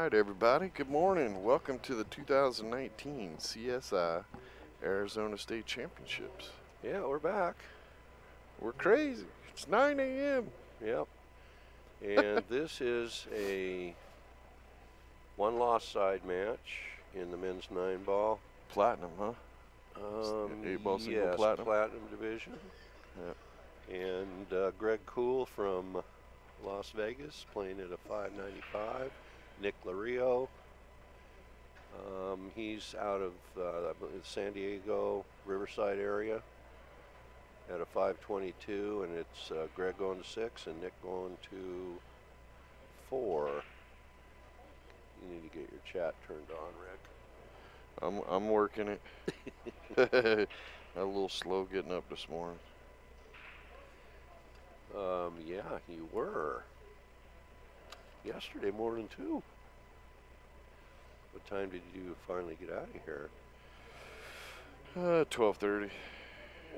right, everybody. Good morning. Welcome to the 2019 CSI Arizona State Championships. Yeah, we're back. We're crazy. It's 9 a.m. Yep. And this is a one-loss side match in the men's 9-ball. Platinum, huh? 8-ball single yes, platinum. division. Yep. And Greg Kuhl from Las Vegas playing at a 595. Nick Lorio. He's out of San Diego, Riverside area at a 522, and it's Greg going to 6 and Nick going to 4. You need to get your chat turned on, Rick. I'm working it. A little slow getting up this morning. Yeah, you were. Yesterday morning too. What time did you finally get out of here? 12:30.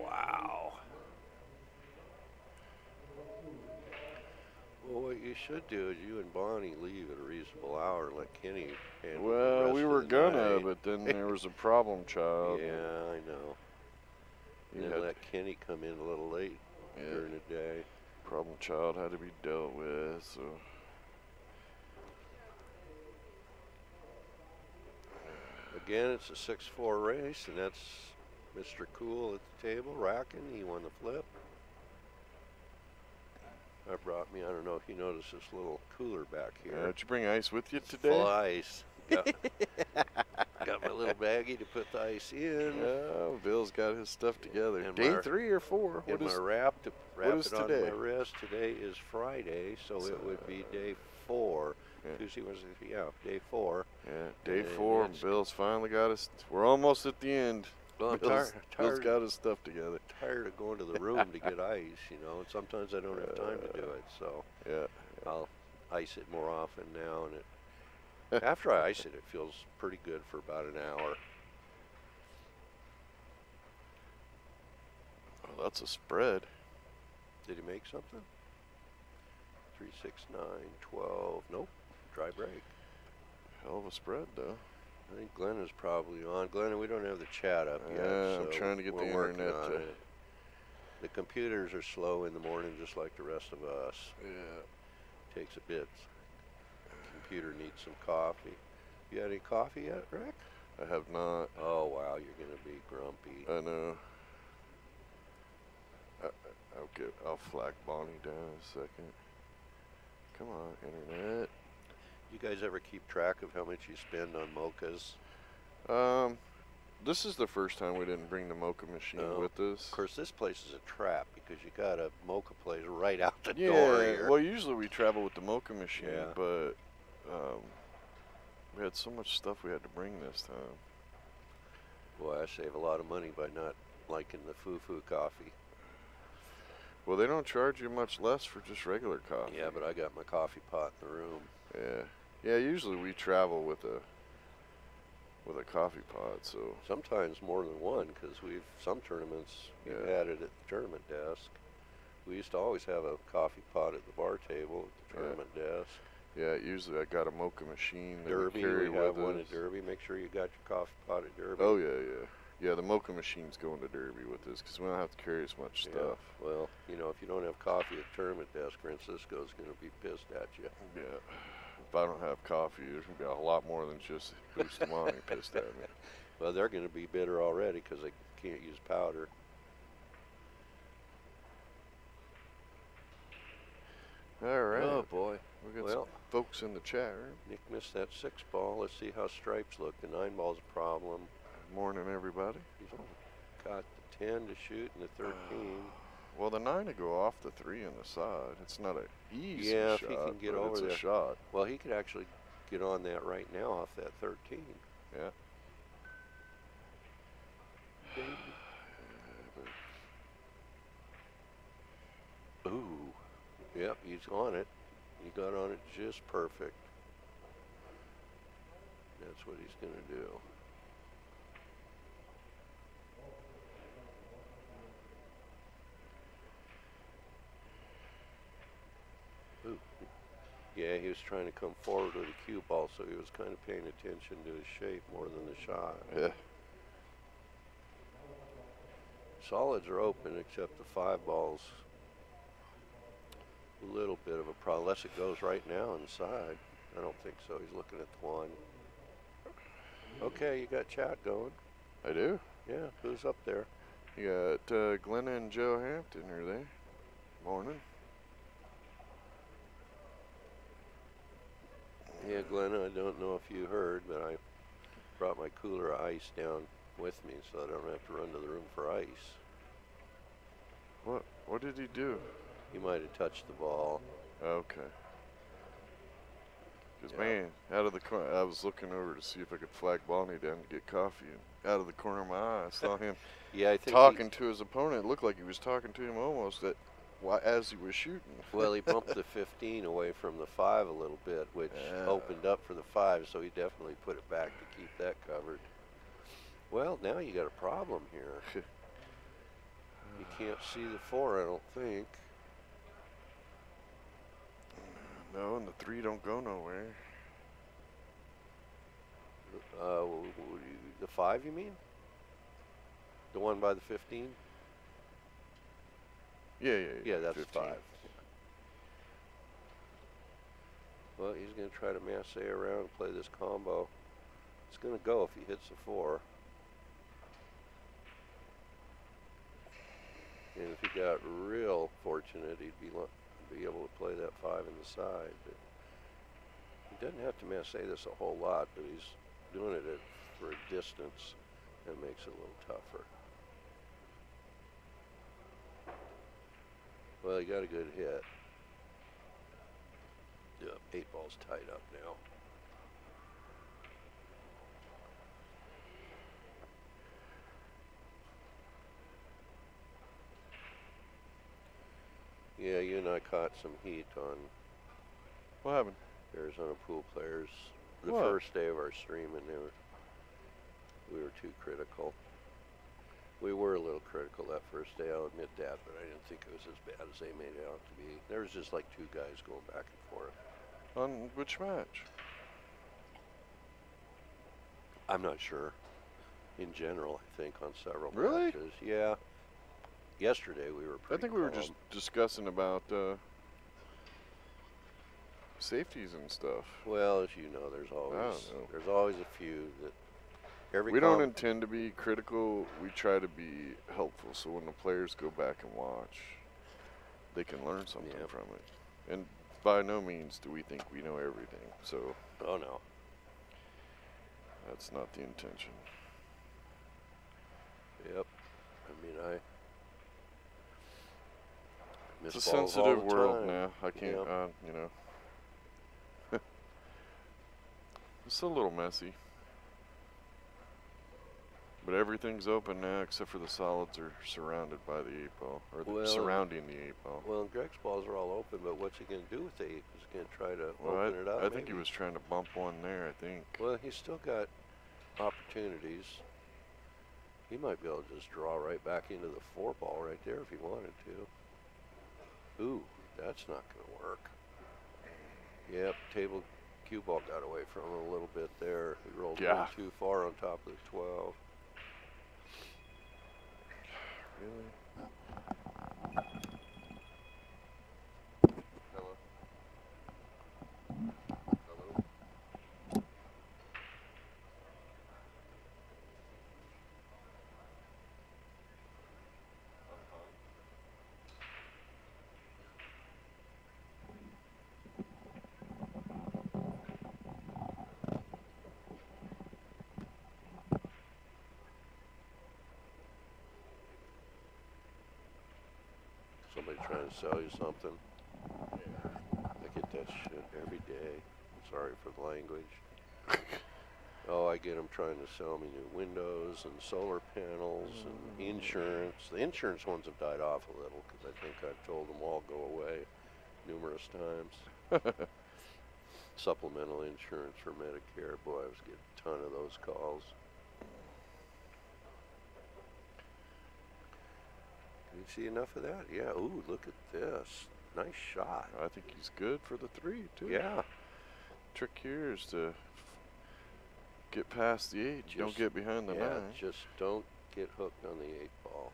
Wow. Well, what you should do is you and Bonnie leave at a reasonable hour and let Kenny handle the Well, rest we of were the gonna, night. but then there was a problem child. Yeah, I know. And then let Kenny come in a little late during the day. Problem child had to be dealt with, so. Again, it's a 6-4 race, and that's Mr. Kuhl at the table, racking. He won the flip. I brought me, I don't know if you noticed this little cooler back here. Did you bring ice with you today? Full ice. Got my little baggie to put the ice in. Oh, Bill's got his stuff together. And Day 3 or 4? And my wrap to wrap it on today? my wrist. Today is Friday, so it would be day 4. Yeah. Tuesday, Wednesday, day 4. Yeah, day 4. Bill's finally got us. We're almost at the end. Well, I'm Bill's tired. Got his stuff together. Tired of going to the room to get ice, you know, and sometimes I don't have time to do it. So yeah. I'll ice it more often now, and after I ice it, it feels pretty good for about an hour. Oh, that's a spread. Did he make something? 3, 6, 9, 12. Nope. Dry break. Hell of a spread, though. I think Glenn is probably on. Glenn, we don't have the chat up yet. Yeah, so I'm trying to get the internet to. The computers are slow in the morning, just like the rest of us. Yeah. Takes a bit. Computer needs some coffee. You had any coffee yet, Rick? I have not. Oh wow, you're gonna be grumpy. I know. I'll flag Bonnie down in a second. Come on, internet. You guys ever keep track of how much you spend on mochas? This is the first time we didn't bring the mocha machine with us. Of course, this place is a trap because you got a mocha place right out the door here. Yeah, well, usually we travel with the mocha machine, but we had so much stuff we had to bring this time. Boy, I save a lot of money by not liking the foo-foo coffee. Well, they don't charge you much less for just regular coffee. Yeah, but I got my coffee pot in the room. Yeah. Yeah, usually we travel with a coffee pot, so sometimes more than one, because some tournaments we've had it at the tournament desk. We used to always have a coffee pot at the bar table at the tournament desk. Yeah, usually I got a mocha machine that Derby, we have one at Derby. Make sure you got your coffee pot at Derby. Oh yeah. Yeah, the mocha machine's going to Derby with us because we don't have to carry as much stuff. Well, you know, if you don't have coffee at the tournament desk, Francisco's going to be pissed at you. Yeah. If I don't have coffee, there's going to be a lot more than just Bustamante pissed at me. Well, they're going to be bitter already because they can't use powder. All right. Oh, boy. We got some folks in the chat room. Nick missed that 6-ball. Let's see how stripes look. The 9-ball's a problem. Morning, everybody. He's got the 10 to shoot and the 13. Well, the 9 to go off the 3 on the side. It's not an easy shot. Yeah, if he can get over there. It's a shot. Well, he could actually get on that right now off that 13. Yeah. Ooh. Yep, he's on it. He got on it just perfect. That's what he's going to do. Yeah, he was trying to come forward with a cue ball, so he was kind of paying attention to his shape more than the shot. Yeah. Solids are open, except the 5 ball's a little bit of a problem, unless it goes right now inside. I don't think so. He's looking at the 1. Okay, you got chat going. I do. Yeah, who's up there? You got Glenna and Joe Hampton are there. Morning. Yeah, Glenna, I don't know if you heard, but I brought my cooler of ice down with me so I don't have to run to the room for ice. What did he do? He might have touched the ball. Okay. Because, Yeah. man, out of the corner, I was looking over to see if I could flag Bonnie down to get coffee, and out of the corner of my eye, I saw him Yeah, I think talking to his opponent. It looked like he was talking to him almost as he was shooting. Well, he bumped the 15 away from the 5 a little bit, which opened up for the 5, so he definitely put it back to keep that covered. Well, now you got a problem here. You can't see the 4, I don't think. No, and the 3 don't go nowhere. The 5, you mean? The one by the 15? Yeah, that's 15. 5. Well, he's going to try to masse around and play this combo. It's going to go if he hits the 4. And if he got real fortunate, he'd be able to play that 5 in the side. But he doesn't have to masse this a whole lot, but he's doing it for a distance that makes it a little tougher. Well, he got a good hit. Yeah, 8 ball's tied up now. Yeah, you and I caught some heat on What happened? Arizona pool players the What? first day of our stream, and we were too critical. We were a little critical that first day, I'll admit that, but I didn't think it was as bad as they made it out to be. There was just like 2 guys going back and forth. On which match? I'm not sure. In general, I think on several Really? matches. Yeah. Yesterday we were pretty I think we were calm. just discussing about safeties and stuff. Well, as you know, there's always a few that We don't intend to be critical. We try to be helpful, so when the players go back and watch, they can learn something from it. And by no means do we think we know everything. So. Oh no. That's not the intention. Yep. I mean, it's a sensitive world now. I can't, Yep. you know. It's a little messy. But everything's open now except for the solids are surrounded by the 8 ball, or surrounding the 8 ball. Well, Greg's balls are all open, but what's he going to do with the 8? Is he going to try to open it up? I think he was trying to bump one there, I think. Well, he's still got opportunities. He might be able to just draw right back into the 4 ball right there if he wanted to. Ooh, that's not going to work. Yep, table cue ball got away from him a little bit there. He rolled a little too far on top of the 12. Really? Hello? Somebody trying to sell you something? I get that shit every day. I'm sorry for the language. Oh, I get them trying to sell me new windows and solar panels and insurance. The insurance ones have died off a little because I think I've told them all go away numerous times. Supplemental insurance for Medicare. Boy, I was getting a ton of those calls. Can you see enough of that? Yeah. Ooh, look at this. Nice shot. I think he's good for the 3 too. Yeah. Trick here is to get past the 8. You don't get behind the 9. Just don't get hooked on the 8 ball.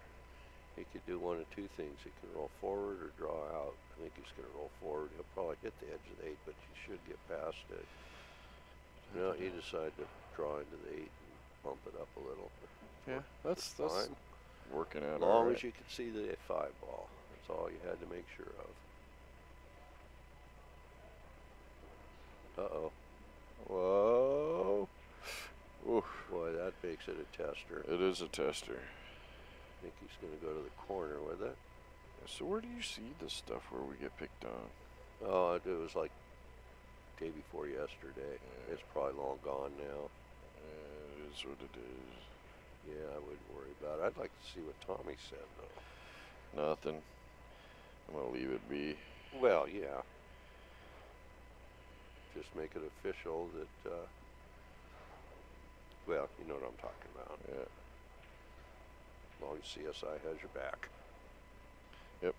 He could do one of two things. He can roll forward or draw out. I think he's going to roll forward. He'll probably hit the edge of the 8, but he should get past it. No, he decided to draw into the 8 and bump it up a little. Yeah, that's fine. Working out. As long as you could see the 5 ball. That's all you had to make sure of. Uh-oh. Whoa. Oof. Boy, that makes it a tester. It is a tester. I think he's going to go to the corner with it. So where do you see this stuff where we get picked on? Oh, it was like day before yesterday. Yeah. It's probably long gone now. It is what it is. Yeah, I wouldn't worry about it. I'd like to see what Tommy said, though. Nothing. I'm going to leave it be. Well, yeah. Just make it official that, well, you know what I'm talking about. Yeah. As long as CSI has your back. Yep.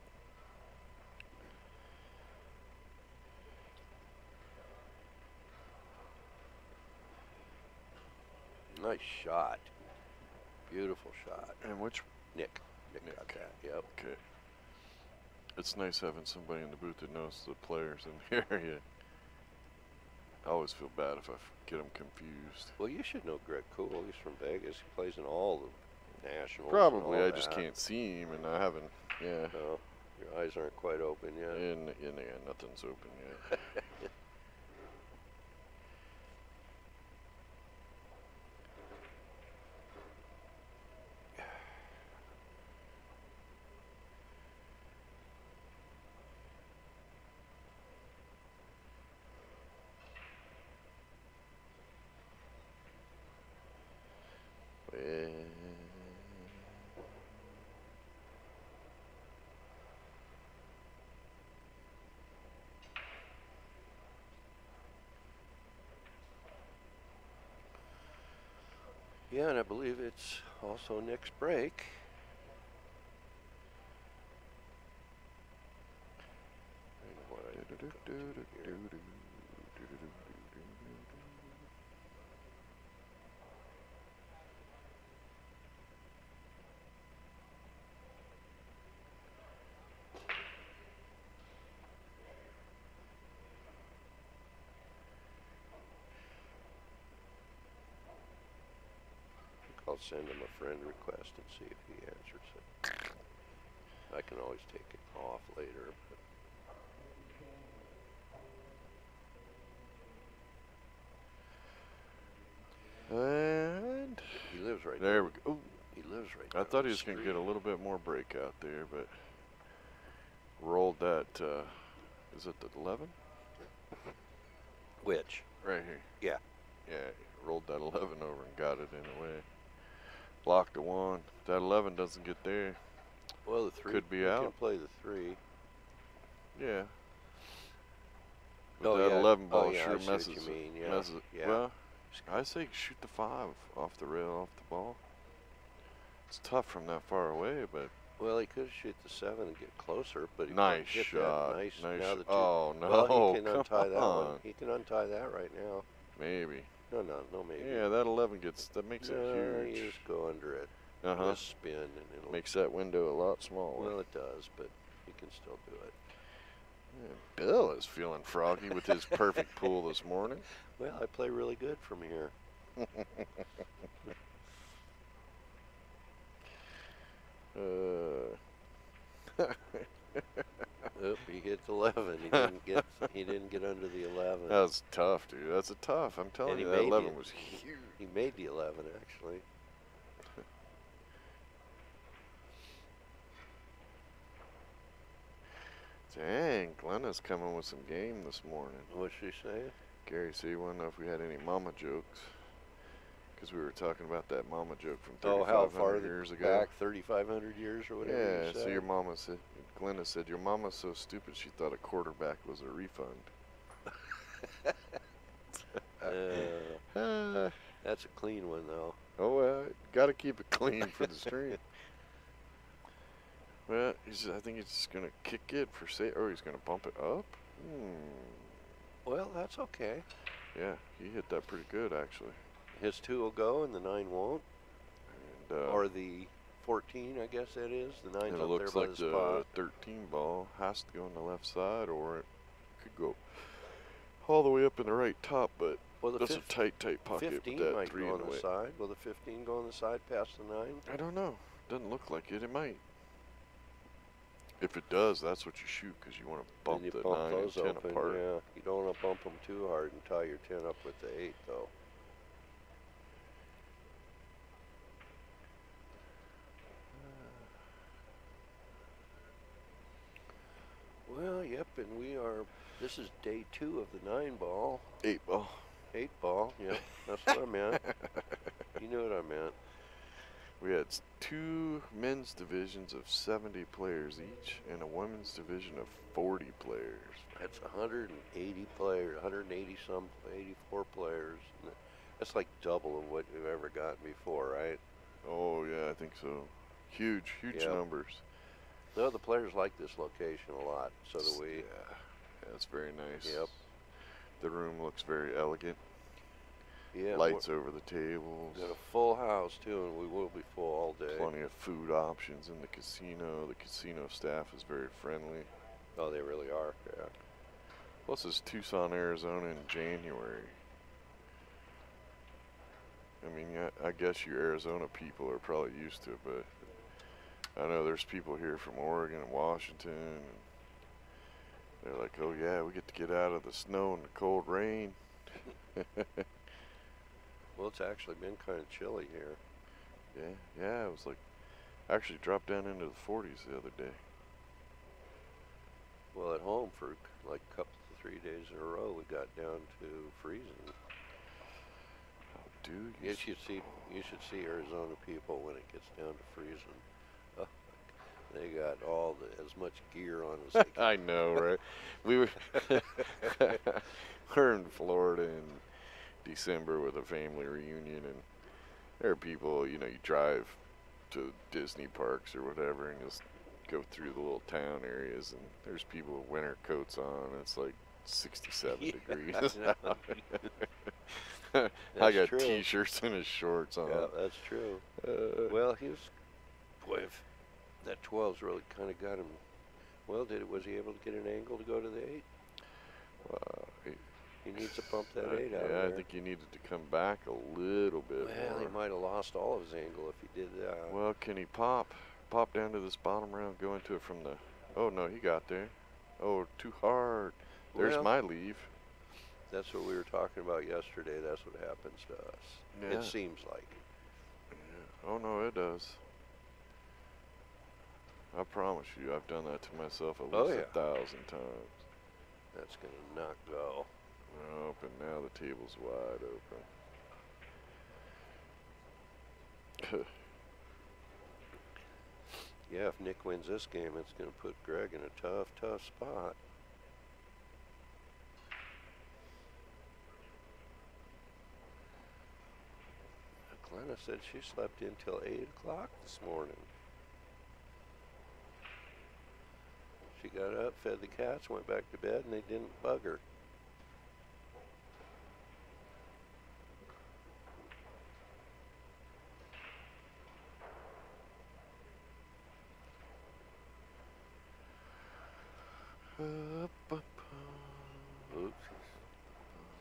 Nice shot. Beautiful shot. And which? Nick got that. Yep. Okay. It's nice having somebody in the booth that knows the players in the area. I always feel bad if I get them confused. Well, you should know Greg Kuhl. He's from Vegas. He plays in all the nationals. Probably. I just can't see him, and I haven't. Yeah. No, your eyes aren't quite open yet. And nothing's open yet. Yeah, and I believe it's also Nick's break. I'll send him a friend request and see if he answers it. I can always take it off later. And he lives right there. We go. Ooh. He lives right. I thought he was going to get a little bit more break out there, but rolled that. Is it the 11? Which? Right here. Yeah. Yeah. Rolled that 11 over and got it in a way. Blocked the 1. That 11 doesn't get there. Well, the 3 could be out. You can play the 3. Yeah. But that 11 ball sure messes it. Yeah. Well, I say shoot the 5 off the rail, off the ball. It's tough from that far away, but. Well, he could shoot the 7 and get closer, but he nice hit shot. Nice. Now the 2. Oh no! Well, he can untie that one. He can untie that right now. Maybe. No, maybe. Yeah, that 11 makes it huge. You just go under it. Just spin and it'll makes that window a lot smaller. Well, it does, but he can still do it. Yeah, Bill is feeling froggy with his perfect pool this morning. Well, I play really good from here. Oop, he hit 11. He didn't get under the 11. That's tough, dude. That's a tough. I'm telling you, that 11 was huge. He made the 11 actually. Dang, Glenna's coming with some game this morning. What's she saying? Gary, so you want to know if we had any mama jokes? Because we were talking about that mama joke from 3,500 years ago. Back 3,500 years or whatever. Yeah, so your mama said, Glenna said, your mama's so stupid she thought a quarterback was a refund. That's a clean one, though. Oh, well, got to keep it clean for the stream. Well, I think he's just going to kick it for say, or he's going to bump it up. Well, that's okay. Yeah, he hit that pretty good, actually. His 2 will go and the 9 won't. And, or the 14, I guess that is. The 9's up there looks by like the spot. 13 ball has to go on the left side, or it could go all the way up in the right top, but that's a tight pocket. 15 with that might 3 go in on the the side. Will the 15 go on the side past the 9? I don't know. Doesn't look like it. It might. If it does, that's what you shoot, because you want to bump the 9 and 10 open, apart. Yeah, you don't want to bump them too hard and tie your 10 up with the 8, though. Well, yep, and this is day 2 of the 9 ball. 8 ball. 8 ball, yep, that's what I meant. You knew what I meant. We had 2 men's divisions of 70 players each, and a women's division of 40 players. That's 180 players, 84 players. That's like double of what you've ever gotten before, right? Oh, yeah, I think so. Huge numbers. No, the players like this location a lot, so do we. Yeah, it's very nice. Yep. The room looks very elegant. Yeah. Lights over the tables. Got a full house, too, and we will be full all day. Plenty of food options in the casino. The casino staff is very friendly. Oh, they really are, yeah. Plus, it's Tucson, Arizona in January. I mean, yeah, I guess you Arizona people are probably used to it, but I know there's people here from Oregon and Washington, and they're like, oh yeah, we get to get out of the snow and the cold rain. Well, it's actually been kind of chilly here. Yeah, it was like, actually dropped down into the 40s the other day. Well, at home for like a couple, 3 days in a row, we got down to freezing. Oh, dude. You should see Arizona people when it gets down to freezing. They got as much gear on as they can. I know, right? We're in Florida in December with a family reunion, and there are people, you drive to Disney parks or whatever and just go through the little town areas, and there's people with winter coats on. It's like 67 degrees. I got true. T-shirts and his shorts on. Yeah, that's true. Well, that 12's really kind of got him. Well, was he able to get an angle to go to the 8? He needs to bump that 8 out. Yeah, I think he needed to come back a little bit more. He might have lost all of his angle if he did that. Well, can he pop down to this bottom round, go into it from the... Oh, no, he got there. Oh, too hard. There's my leave. That's what we were talking about yesterday. That's what happens to us. Yeah. It seems like. Yeah. Oh, no, it does. I promise you, I've done that to myself at least 1,000 times. That's going to not go. Nope, and now the table's wide open. Yeah, if Nick wins this game, it's going to put Greg in a tough spot. Glenna said she slept in till 8 o'clock this morning. She got up, fed the cats, went back to bed, and they didn't bug her. Oops.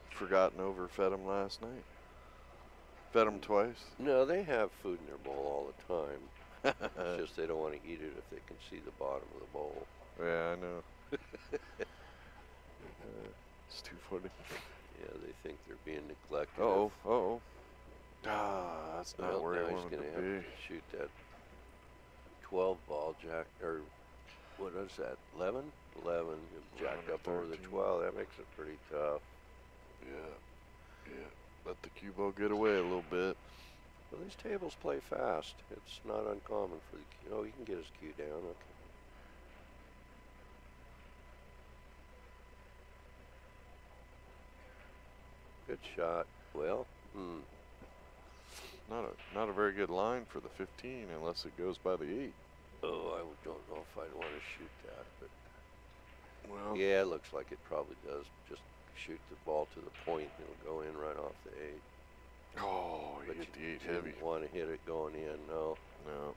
Forgotten overfed them last night. Fed them twice? No, they have food in their bowl all the time. It's just they don't want to eat it if they can see the bottom of the bowl. Yeah, I know. It's too funny. Yeah, they think they're being neglected. Uh-oh. That's not where I wanted to be. To shoot that 12 ball jack, or what is that, 11? 11, jacked up over the 12. That makes it pretty tough. Yeah. Let the cue ball get away a little bit. Well, these tables play fast. It's not uncommon for the cue. Oh, he can get his cue down. Okay. Good shot. Well, Not a very good line for the 15 unless it goes by the 8. Oh, I don't know if I'd want to shoot that, but Well, yeah, it looks like it probably does. Just shoot the ball to the point, and it'll go in right off the 8. oh, you But hit the 8 you heavy. didn't want to hit it going in, no. No.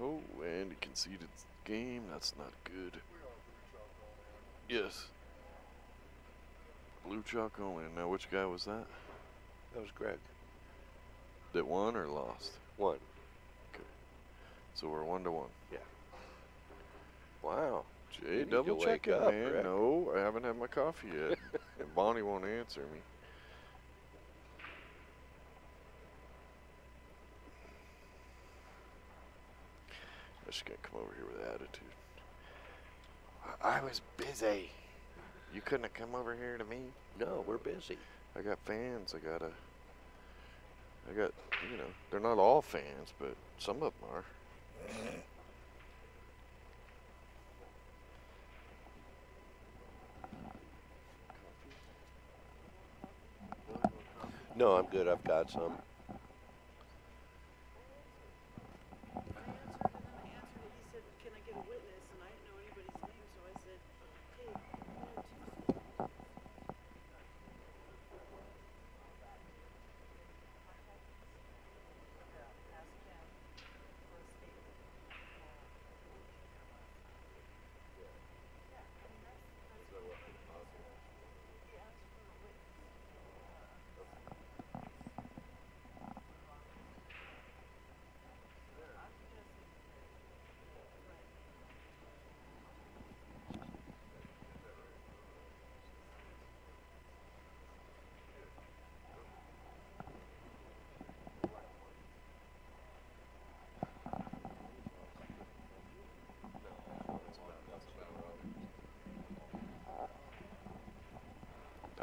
Oh, and he conceded the game. That's not good. Yes. Blue chalk only. Now, which guy was that? That was Greg. That won or lost? Won. Okay. So we're 1-1. Yeah. Wow. Jay, need double to check wake it, up, man. Rick. No, I haven't had my coffee yet. And Bonnie won't answer me. I just can't come over here with attitude. I was busy. You couldn't have come over here to me? No, we're busy. I got fans. I got, you know, they're not all fans, but some of them are. No, I'm good. I've got some.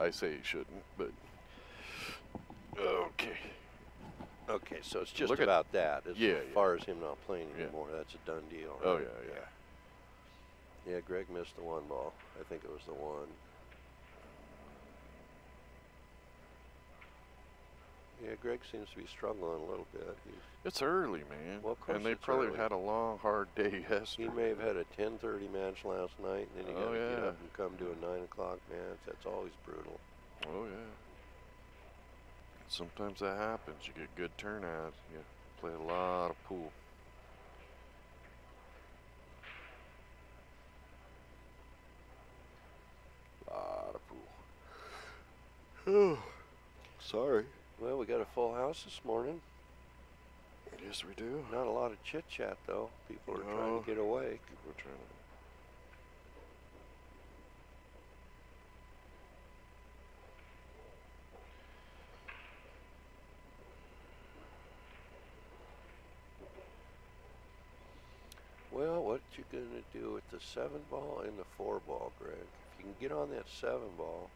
I say he shouldn't, but okay. Okay, so it's just Look at- about that. As Yeah, far as him not playing Yeah. anymore, that's a done deal. Oh, right? yeah. Yeah, Greg missed the one ball. I think it was the one. Yeah, Greg seems to be struggling a little bit. It's early, man. Well, of course and they it's probably early. had a long, hard day yesterday. He may have had a 10:30 match last night, and then he got Oh, to get yeah. up and come to a 9 o'clock match. That's always brutal. Oh, yeah. Sometimes that happens. You get good turnout. You play a lot of pool. Lot of pool. Oh, sorry. Well, we got a full house this morning. Yes, we do. Not a lot of chit chat though. People are trying No. to get awake. We're trying to. Well, what you gonna do with the 7 ball and the 4 ball, Greg? If you can get on that 7 ball,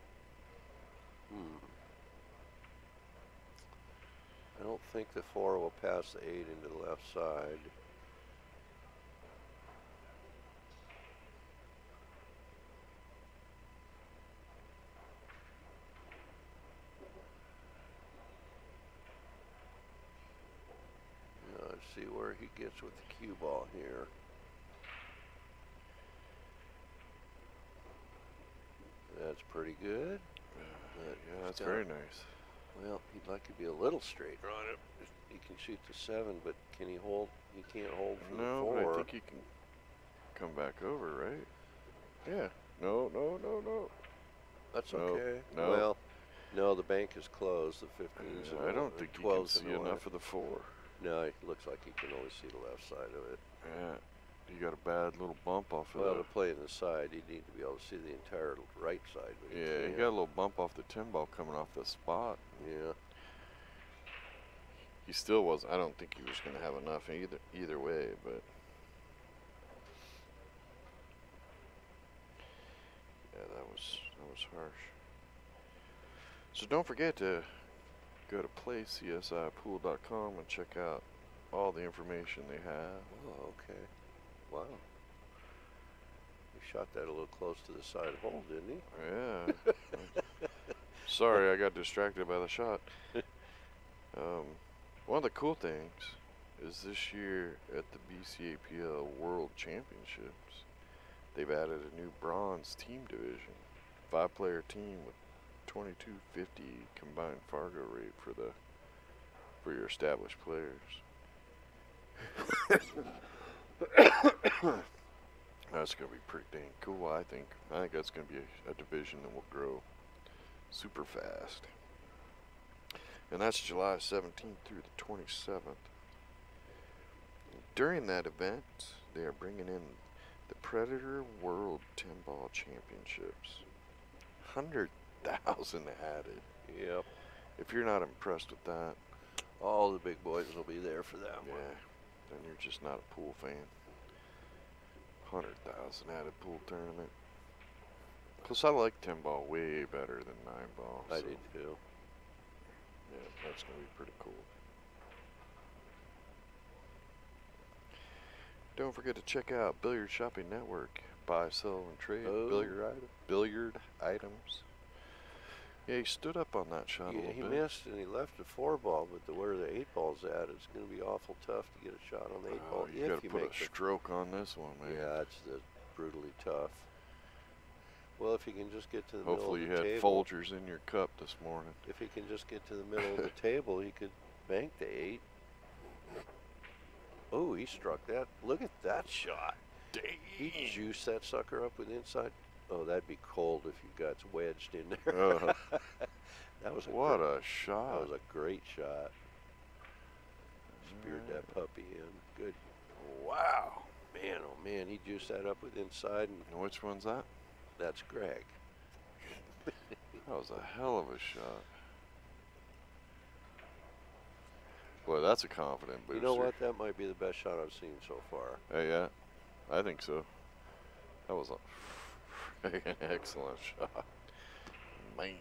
I don't think the 4 will pass the 8 into the left side. Now, let's see where he gets with the cue ball here. That's pretty good. Yeah, that's very nice. Well, he'd like to be a little straighter on it. He can shoot the 7, but can he hold? He can't hold from No, the 4. but I think he can come back over, right? Yeah. No. That's No, okay. no. Well, no, the bank is closed. The 15's Yeah, and I don't the think you can 12's see in the enough left. of the 4. No, it looks like he can only see the left side of it. Yeah. You got a bad little bump off of Well, the. to play in the side, you need to be able to see the entire right side. But Yeah, he can't. got a little bump off the 10 ball coming off the spot. Yeah. He still was. I don't think he was going to have enough either way, but. Yeah, that was harsh. So don't forget to go to playcsipool.com and check out all the information they have. Oh, okay. Wow. He shot that a little close to the side hole, didn't he? Yeah. Sorry, I got distracted by the shot. One of the cool things is this year at the BCAPL World Championships, they've added a new bronze team division, 5-player team with 2250 combined Fargo rate for your established players. That's going to be pretty dang cool, I think. I think that's going to be a division that will grow super fast. And that's July 17th through the 27th. During that event, they are bringing in the Predator World 10-Ball Championships. 100,000 added. Yep. If you're not impressed with that, all the big boys will be there for that one. Yeah, then you're just not a pool fan. 100,000 added pool tournament. Plus, I like 10-ball way better than 9-ball. I did too. Yeah, that's going to be pretty cool. Don't forget to check out Billiard Shopping Network. Buy, sell, and trade billiard items. Yeah, he stood up on that shot a little bit. He missed and he left the 4-ball, but where the 8-ball's at, it's going to be awful tough to get a shot on the 8-ball. You got to put a stroke on this one, man. Yeah, it's brutally tough. Well, if he can just get to the Hopefully middle of the table. Hopefully you had Folgers in your cup this morning. If he can just get to the middle of the table, he could bank the 8. Oh, he struck that. Look at that shot. Dang. He juiced that sucker up with inside. Oh, that'd be cold if you got wedged in there. That was what a shot. That was a great shot. Speared that puppy in. Good. Wow. Man, oh man, he juiced that up with inside. And which one's that? That's Greg. That was a hell of a shot. Boy, that's a confident booster. You know what? That might be the best shot I've seen so far. Hey, yeah, I think so. That was an excellent shot. Man.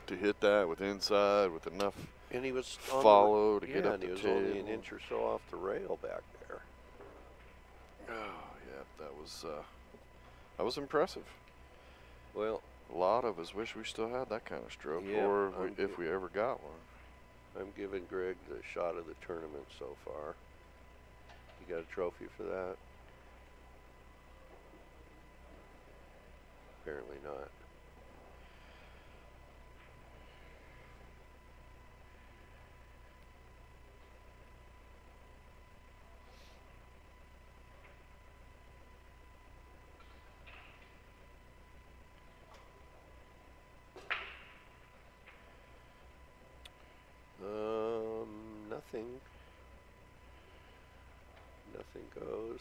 To hit that with inside, with enough and he was follow to get up the table. And he was only an inch or so off the rail back there. Oh, yeah, that was impressive. Well, a lot of us wish we still had that kind of stroke, yeah, or if we ever got one. I'm giving Greg the shot of the tournament so far. You got a trophy for that? Apparently not. Nothing goes.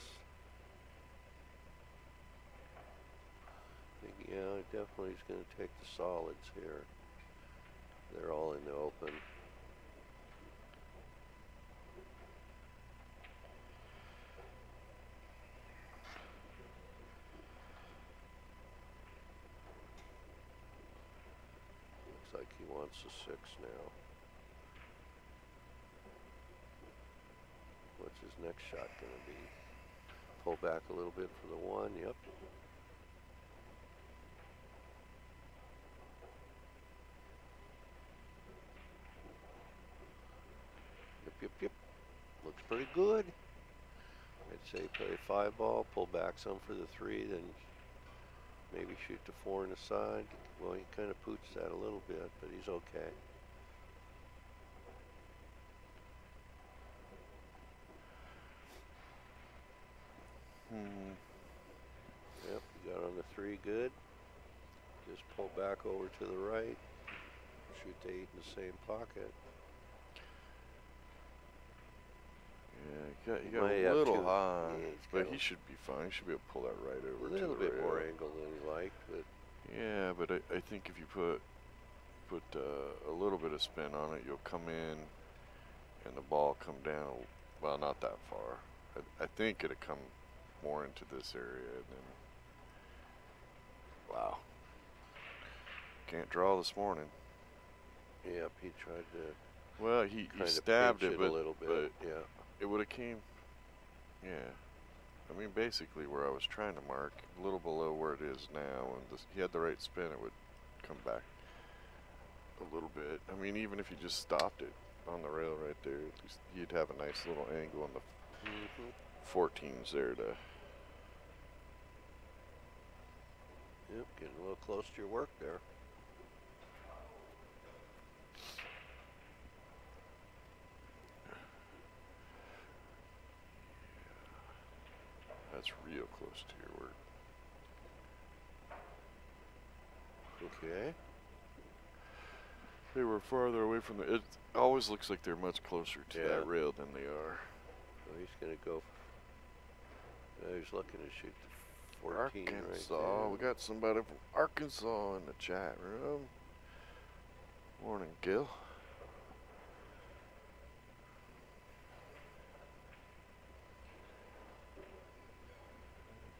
Yeah, definitely is going to take the solids here. They're all in the open. Looks like he wants a 6 now. What's his next shot going to be? Pull back a little bit for the 1. Yep. Yep. Looks pretty good. I'd say play 5-ball, pull back some for the 3, then maybe shoot the 4 in the side. Well, he kind of poots that a little bit, but he's okay. Yep, you got on the 3 good. Just pull back over to the right. Shoot the 8 in the same pocket. Yeah, he got a little high, but he should be fine. He should be able to pull that right over to the rail. A little bit more angle than he liked, but yeah, but I think if you put a little bit of spin on it, you'll come in and the ball come down. Well, not that far. I think it'll come more into this area than. Wow. Can't draw this morning. Yep, he tried to. Well, he stabbed it, a little bit. But yeah, it would have came. Yeah, I mean basically where I was trying to mark, a little below where it is now, and he had the right spin, it would come back a little bit. I mean, even if he just stopped it, on the rail right there. At least you'd have a nice little angle on the 14s there to. Yep, getting a little close to your work there. That's real close to your work. Okay. They were farther away from the. It always looks like they're much closer to that rail than they are. So he's going to go. He's looking to shoot the 14 Arkansas. right there. We got somebody from Arkansas in the chat room. Morning, Gil.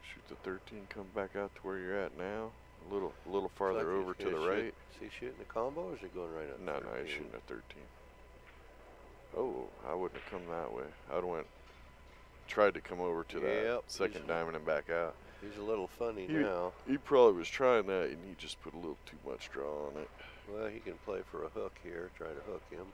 Shoot the 13. Come back out to where you're at now. A little farther over to the right. Is he shooting the combo, or is he going right at? No, he's shooting at 13. Oh, I wouldn't have come that way. I'd have tried to come over to that second diamond and back out. He's a little funny now. He probably was trying that, and he just put a little too much draw on it. Well, he can play for a hook here. Try to hook him.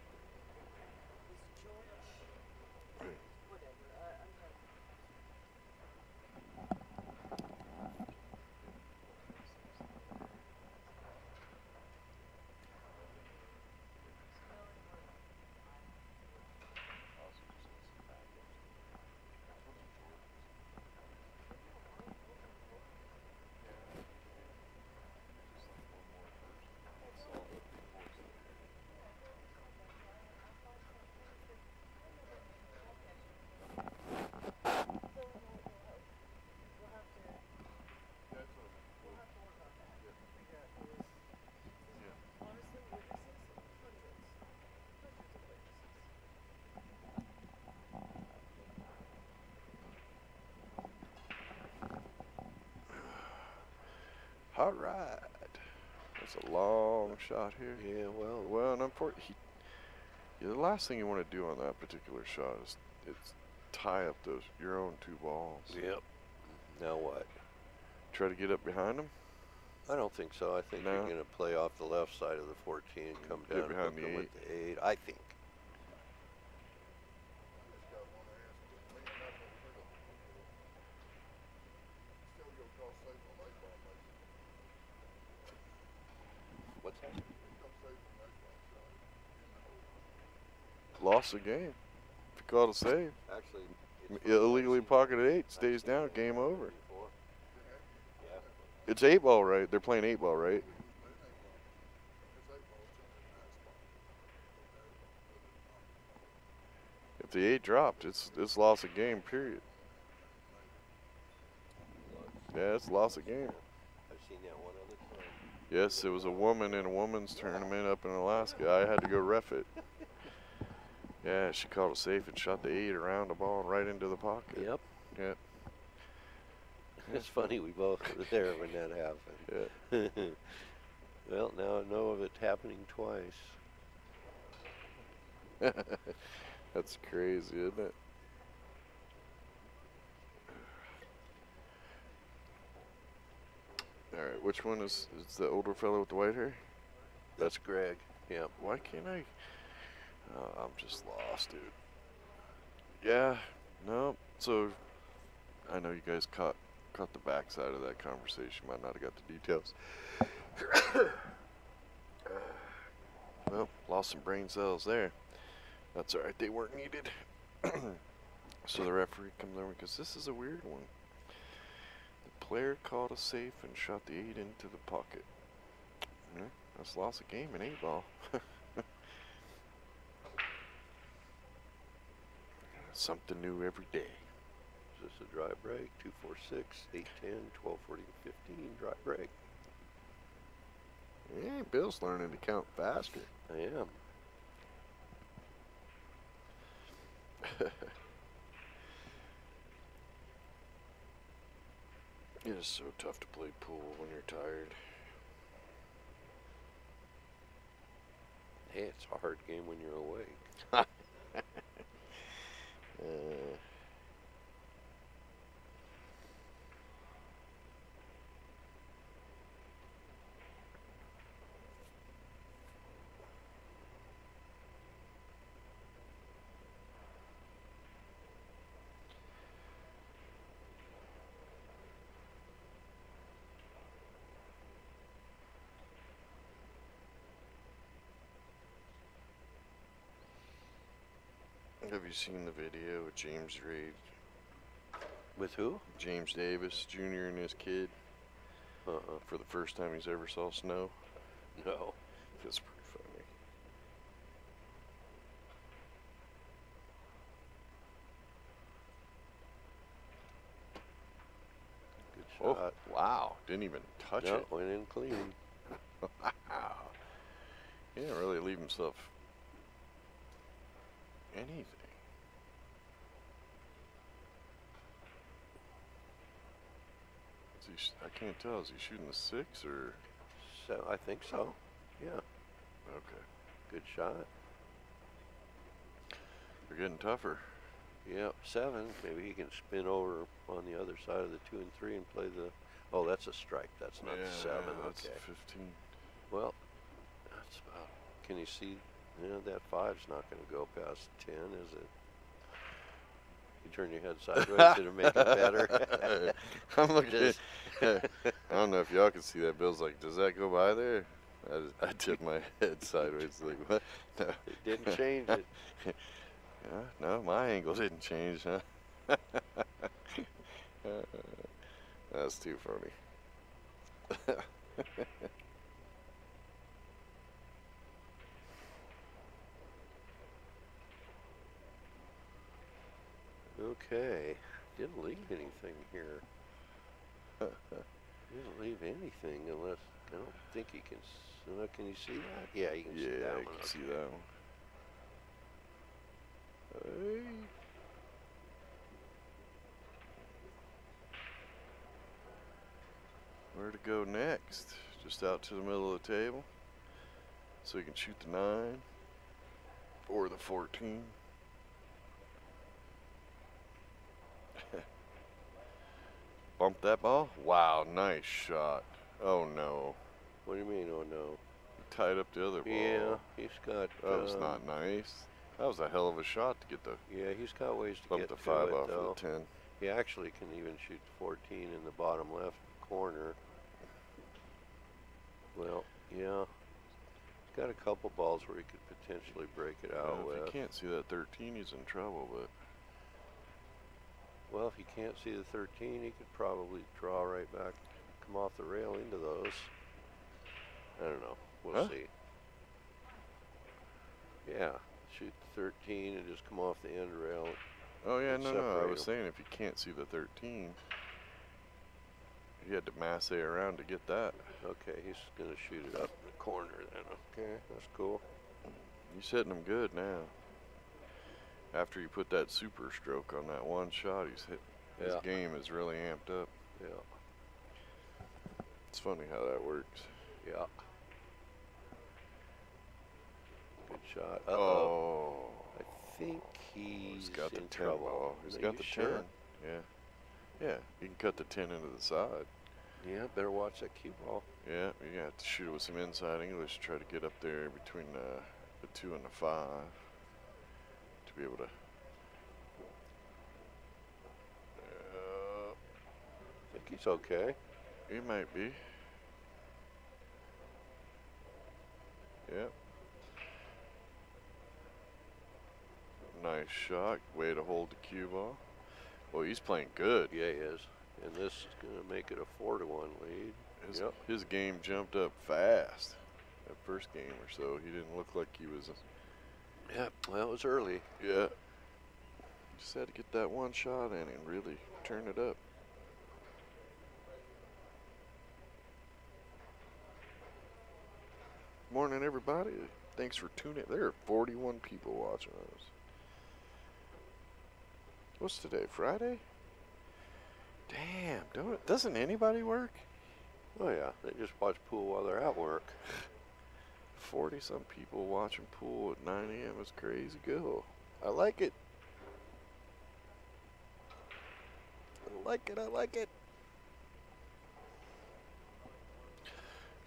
All right. That's a long shot here. Yeah, well, and unfortunately, the last thing you want to do on that particular shot is tie up your own two balls. Yep. Now what? Try to get up behind them? I don't think so. I think you're going to play off the left side of the 14, come down behind the 8. With the 8. I think. What's that? Lost the game. If you called a save. Actually, illegally pocketed 8, stays down, game over. It's 8 ball, right? They're playing 8 ball, right? If the 8 dropped, it's lost a game, period. Yeah, it's lost a game. I've seen that one other time. Yes, it was a woman in a women's tournament up in Alaska. I had to go ref it. Yeah, she called it safe and shot the 8 around the ball and right into the pocket. Yep. Yeah. It's funny, we both were there when that happened. Yeah. Well, now I know of it happening twice. That's crazy, isn't it? All right, which one is the older fellow with the white hair? That's Greg. Yeah. Why can't I? I'm just lost, dude. Yeah, no. So I know you guys caught the backside of that conversation. Might not have got the details. Well, lost some brain cells there. That's all right. They weren't needed. So the referee comes over because this is a weird one. The player called a safe and shot the 8 into the pocket. Yeah, that's lost a game in 8 ball. Something new every day. Is this a dry break? 246, 810, 1240, 15 dry break. Yeah, Bill's learning to count faster. I am. It is so tough to play pool when you're tired. Hey, it's a hard game when you're awake. you seen the video with James Reed? With who? James Davis Jr. and his kid. For the first time he's ever saw snow. No. It's pretty funny. Good shot. Oh, wow. Didn't even touch it. Went in clean. Wow. He didn't really leave himself anything. I can't tell. Is he shooting the 6 or? So I think so. Yeah. Okay. Good shot. They're getting tougher. Yep. 7. Maybe he can spin over on the other side of the 2 and 3 and play the. Oh, that's a strike. That's not the 7. That's okay. 15. Well, that's about. Can you see? That 5's not going to go past 10, is it? You turn your head sideways to make it better. I'm looking. I don't know if y'all can see that. Bill's like, does that go by there? I tipped my head sideways. Like, what? No. It didn't change it. Yeah, no, my angle didn't change, huh? That's too funny. Okay. Didn't leave anything here. Didn't leave anything unless I don't think he can. Can you see that? Yeah, you can see that one. Yeah, I can see that one. Hey. Where to go next? Just out to the middle of the table, so you can shoot the 9 or the 14. Bump that ball. Wow, nice shot. Oh no. What do you mean? Oh no. He tied up the other ball. Yeah, he's got. That was not nice. That was a hell of a shot to get the. Yeah, he's got ways to bump get the to 5 it, off though. of the 10. He actually can even shoot 14 in the bottom left corner. Well, yeah. He's got a couple balls where he could potentially break it out with. If he can't see that 13, he's in trouble. But well, if he can't see the 13, he could probably draw right back, come off the rail into those. I don't know. We'll see. Yeah, shoot the 13 and just come off the end rail. Oh yeah, no. I was saying if he can't see the 13, he had to masse around to get that. Okay, he's gonna shoot it up in the corner then. Okay, that's cool. He's hitting them good now. After you put that super stroke on that one shot, his game is really amped up. Yeah. It's funny how that works. Yeah. Good shot. Oh. I think he's got the in 10 trouble. ball. He's got the 10. Sure? Yeah. Yeah, you can cut the 10 into the side. Yeah, better watch that cue ball. Yeah, you have to shoot it with some inside English. Try to get up there between the 2 and the 5 to be able to. I think he's okay. He might be. Yep. Nice shot. Way to hold the cue ball. Well, he's playing good. Yeah, he is. And this is going to make it a 4-1 lead. His game jumped up fast. That first game or so, he didn't look like he was. Yeah, well, it was early. Yeah. Just had to get that one shot in and really turn it up. Morning, everybody. Thanks for tuning in. There are 41 people watching us. What's today, Friday? Damn, doesn't anybody work? Oh, yeah. They just watch pool while they're at work. 40-some people watching pool at 9 a.m. is crazy good. I like it. I like it.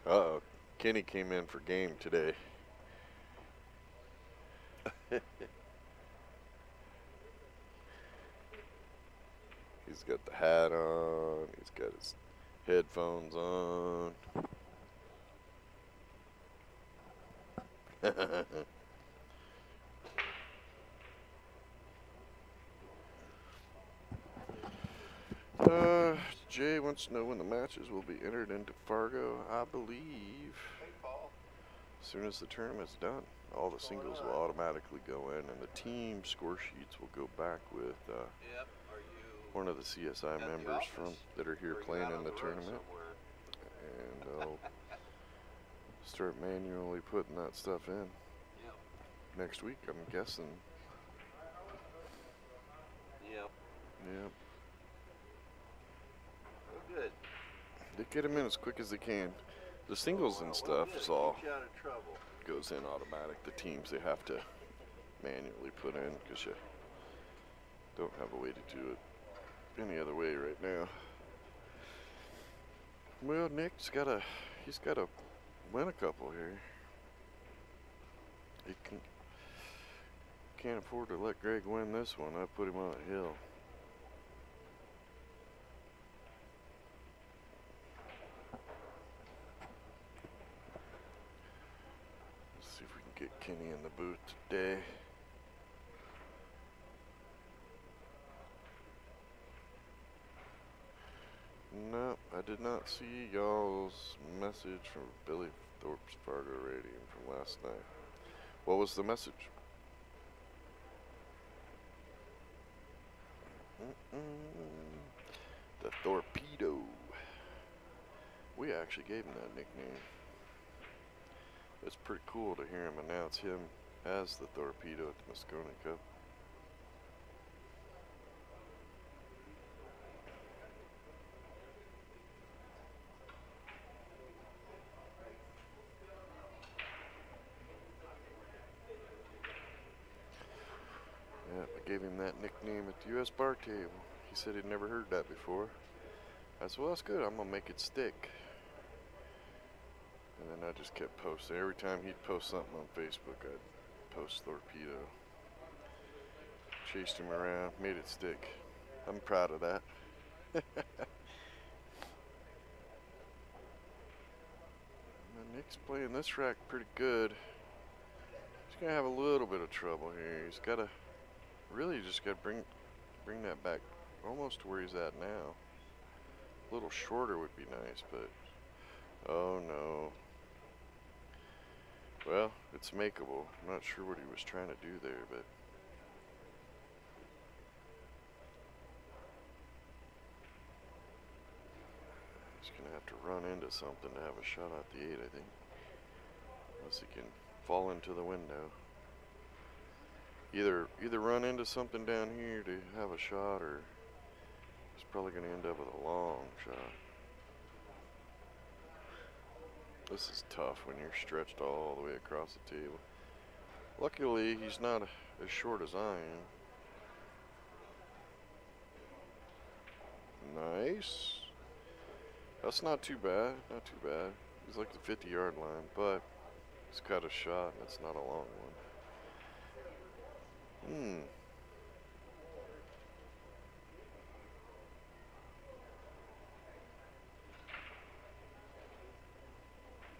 Uh-oh. Kenny came in for game today. He's got the hat on. He's got his headphones on. Jay wants to know when the matches will be entered into Fargo. I believe as soon as the tournament's done, all the singles will automatically go in, and the team score sheets will go back with one of the CSI members from that are here playing in the tournament, and they'll start manually putting that stuff in next week, I'm guessing. Yep. Yep. Well, good. They get them in as quick as they can. The singles and stuff is all Keeps you out of trouble. goes in automatic. The teams, they have to manually put in because you don't have a way to do it any other way right now. Well, Nick's he's gotta win a couple here. He can't afford to let Greg win this one. I put him on a hill. Let's see if we can get Kenny in the booth today. No, I did not see y'all's message from Billy Thorpe's Fargo Radium from last night. What was the message? The Torpedo. We actually gave him that nickname. It's pretty cool to hear him announce him as the Torpedo at the Moscone Cup. Yeah, I gave him that nickname at the US bar table. He said he'd never heard that before. I said, well, that's good. I'm going to make it stick. And then I just kept posting. Every time he'd post something on Facebook, I'd post Torpedo. Chased him around, made it stick. I'm proud of that. Nick's playing this rack pretty good. He's going to have a little bit of trouble here. He's got to really just got to bring that back almost to where he's at now. A little shorter would be nice, but oh no. Well, it's makeable. I'm not sure what he was trying to do there, but he's gonna have to run into something to have a shot at the 8, I think. Unless he can fall into the window. Either run into something down here to have a shot, or he's probably gonna end up with a long shot. This is tough when you're stretched all the way across the table. Luckily, he's not as short as I am. Nice. That's not too bad, not too bad. He's like the 50-yard line, but he's got a shot, and it's not a long one.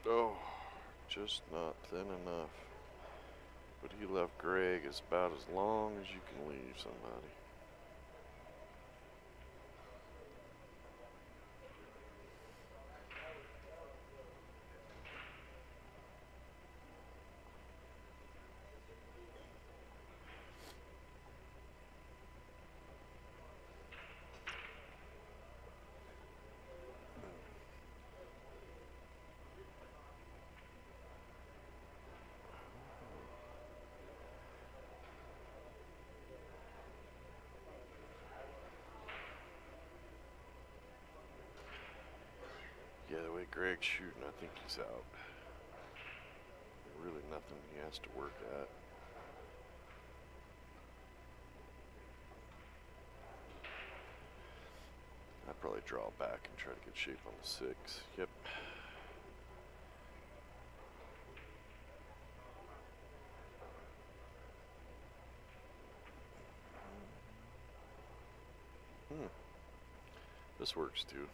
Oh, just not thin enough. But he left Greg as about as long as you can leave somebody. Yeah, the way Greg's shooting, I think he's out. Really nothing he has to work at. I'd probably draw back and try to get shape on the 6. Yep. This works too.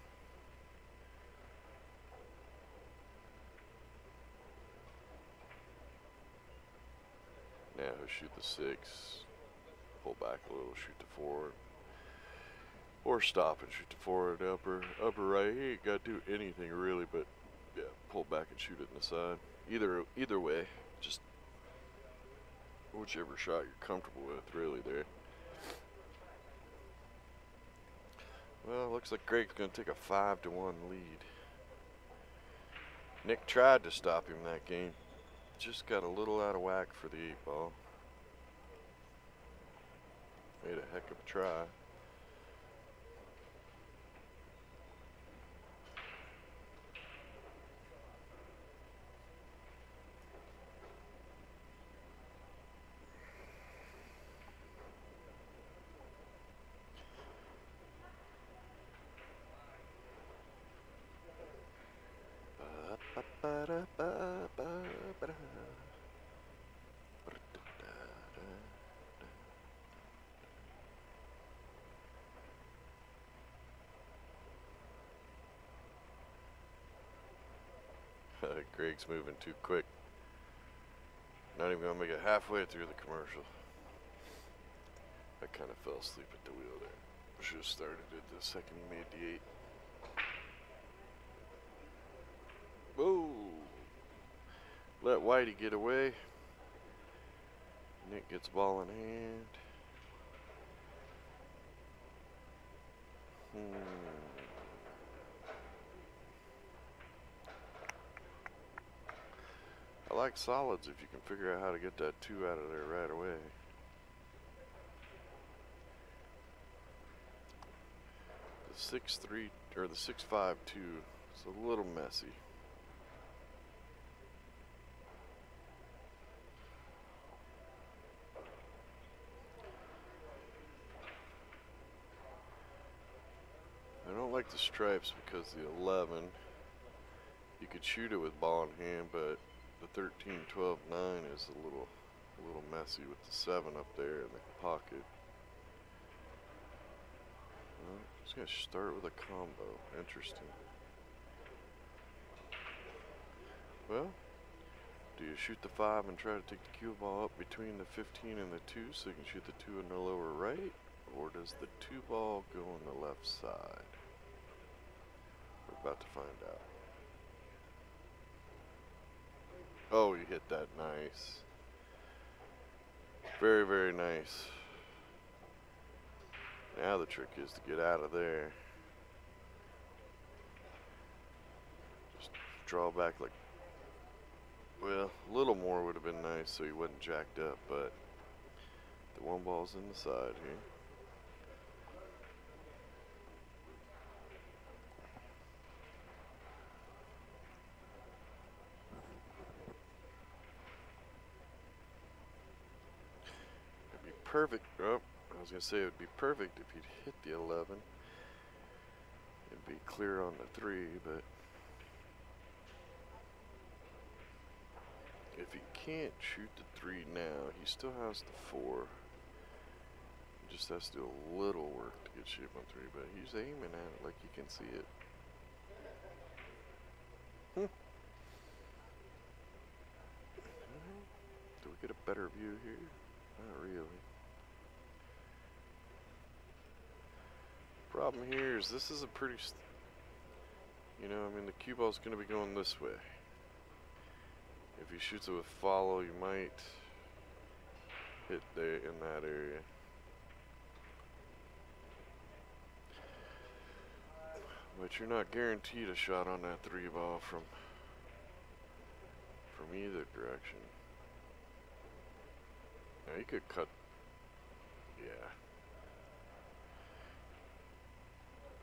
Now he'll shoot the 6, pull back a little, shoot the 4. Or stop and shoot the forward, upper right. He ain't got to do anything really, but yeah, pull back and shoot it in the side. Either way, just whichever shot you're comfortable with, really. There. Well, looks like Greg's gonna take a 5-1 lead. Nick tried to stop him that game, just got a little out of whack for the 8-ball. Made a heck of a try. Greg's moving too quick. Not even gonna make it halfway through the commercial. I kind of fell asleep at the wheel there. Should have started it the second he made the 8. Whoa! Let Whitey get away. Nick gets ball in hand. I like solids if you can figure out how to get that 2 out of there right away. The 6-3 or the 6-5-2 is a little messy. I don't like the stripes because the 11, you could shoot it with ball in hand, but the 13-12-9 is a little messy with the 7 up there in the pocket. Well, just gonna start with a combo. Interesting. Well, do you shoot the 5 and try to take the cue ball up between the 15 and the 2 so you can shoot the 2 in the lower right? Or does the 2 ball go on the left side? We're about to find out. Oh, you hit that nice. Very, very nice. Now the trick is to get out of there. Just draw back like, well, a little more would have been nice so he wasn't jacked up, but the 1 ball's in the side here. Perfect. Oh, I was gonna say it would be perfect if he'd hit the 11. It'd be clear on the 3, but if he can't shoot the 3 now, he still has the 4. He just has to do a little work to get shape on 3, but he's aiming at it like you can see it. Do we get a better view here? Not really. Problem here is this is a pretty, you know, I mean the cue ball's going to be going this way. If he shoots it with follow, you might hit there in that area. But you're not guaranteed a shot on that 3 ball from either direction. Now you could cut, yeah.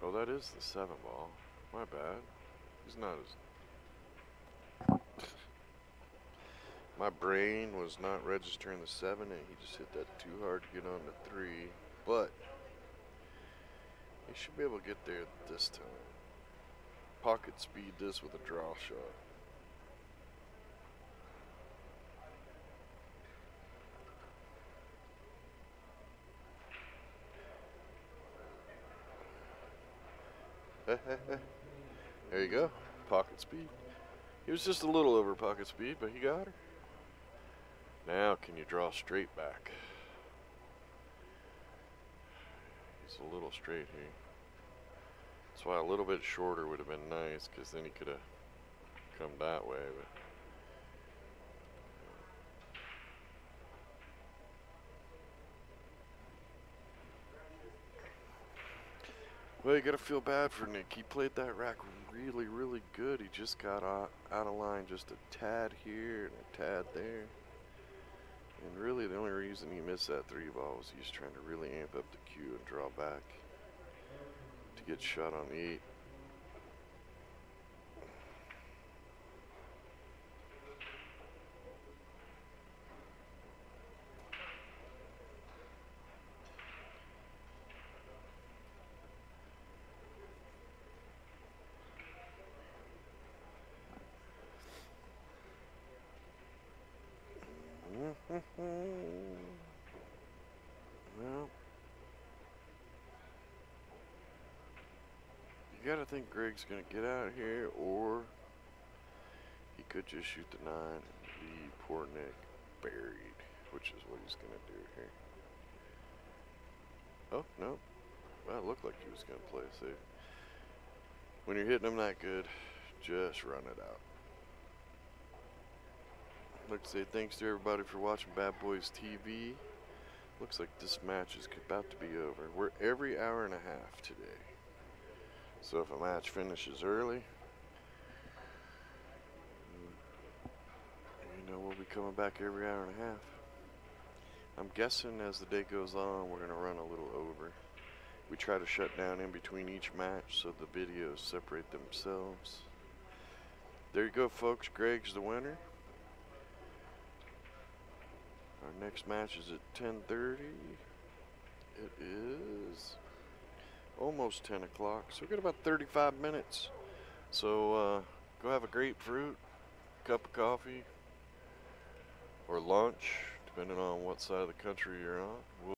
Oh, that is the 7 ball. My bad. He's not as... My brain was not registering the 7, and he just hit that too hard to get on the 3. But he should be able to get there this time. Pocket speed this with a draw shot. There you go. Pocket speed. He was just a little over pocket speed, but he got her. Now can you draw straight back? He's a little straight here. That's why a little bit shorter would have been nice, because then he could have come that way. But well, you gotta feel bad for Nick. He played that rack really, really good. He just got out of line just a tad here and a tad there. And really, the only reason he missed that 3-ball was he was trying to really amp up the cue and draw back to get shot on the 8. Well, you gotta think Greg's gonna get out of here, or he could just shoot the 9 and leave poor Nick buried, which is what he's gonna do here. Oh, no. Well, it looked like he was gonna play it safe. When you're hitting them that good, just run it out. I'd like to say thanks to everybody for watching Bad Boys TV. Looks like this match is about to be over. We're every hour and a half today. So if a match finishes early, you know, we'll be coming back every hour and a half. I'm guessing as the day goes on, we're going to run a little over. We try to shut down in between each match so the videos separate themselves. There you go, folks. Greg's the winner. Our next match is at 10:30. It is almost 10 o'clock, so we've got about 35 minutes. So go have a grapefruit, cup of coffee, or lunch, depending on what side of the country you're on.